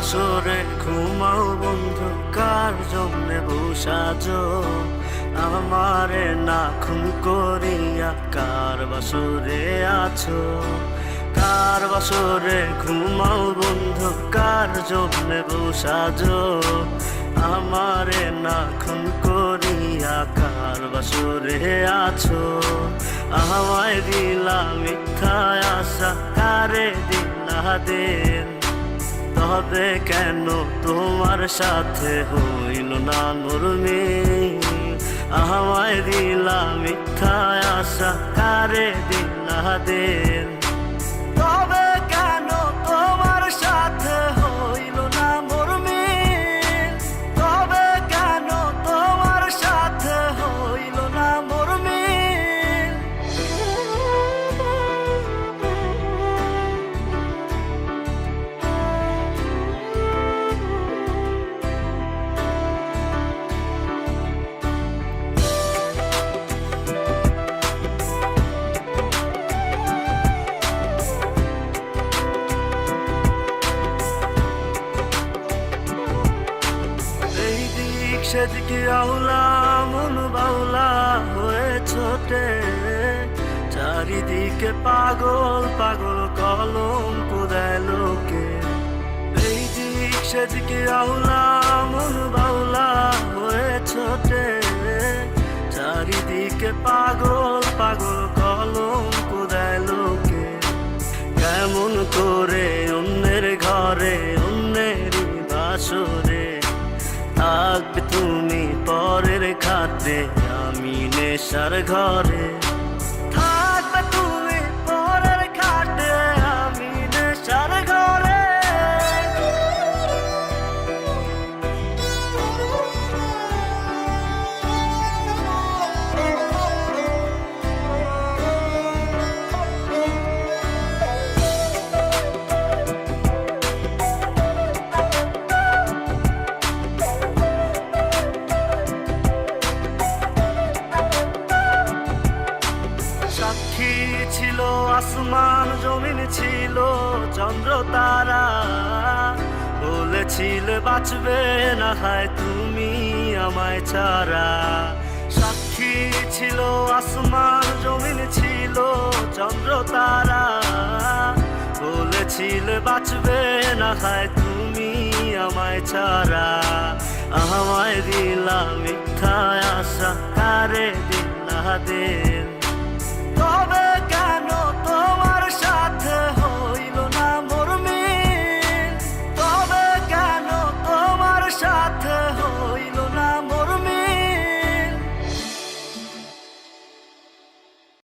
বাসরে ঘুমাও বন্ধু, কার জন্যে বসাজো আমারে না খুন করিয়া? কার বাসরে আছো? কার বাসরে ঘুমাও বন্ধু, কার জন্যে বসাজো আমারে না খুন করিয়া? কার বাসরে আছো? আমায় দিলা মিথ্যা আশা, কারে দিলা দিন? তবে কেন তোমার সাথে হইল না নরমিল? আমায় দিলা মিথ্যা আশা, কারে দিলা দিন? তবে কেন তোমার সাথে হইল না নরমিল? তবে কেন তোমার সাথে হইল না নরমিল? সেদিকে আউলা মন বাউলা হয়ে ছোটে, চারিদিকে পাগল পাগল কলঙ্ক দেয় লোকে। এই দিক সেদিকে আউলা মন বাউলা হয়ে ছোটে, চারিদিকে পাগল পাগল কলঙ্ক দেয় লোকে। কেমন করে অন্যের ঘরে অন্যেরই বাসরে থাকবে তুমি পরের খাতে, আমি নেশার ঘরে? থাকবে তুমি পরের খাতে, আমি নেশার ঘরে? সাক্ষী ছিল আসমান জমিন, ছিল চন্দ্র তারা, বলেছিলে বাঁচবে না হয় তুমি আমায় ছাড়া। সাক্ষী ছিল আসমান জমিন, ছিল চন্দ্র তারা, বলেছিলে বাঁচবে না হয় তুমি আমায় ছাড়া। আমায় দিলা মিথ্যা আশা, কারে দিলা দে?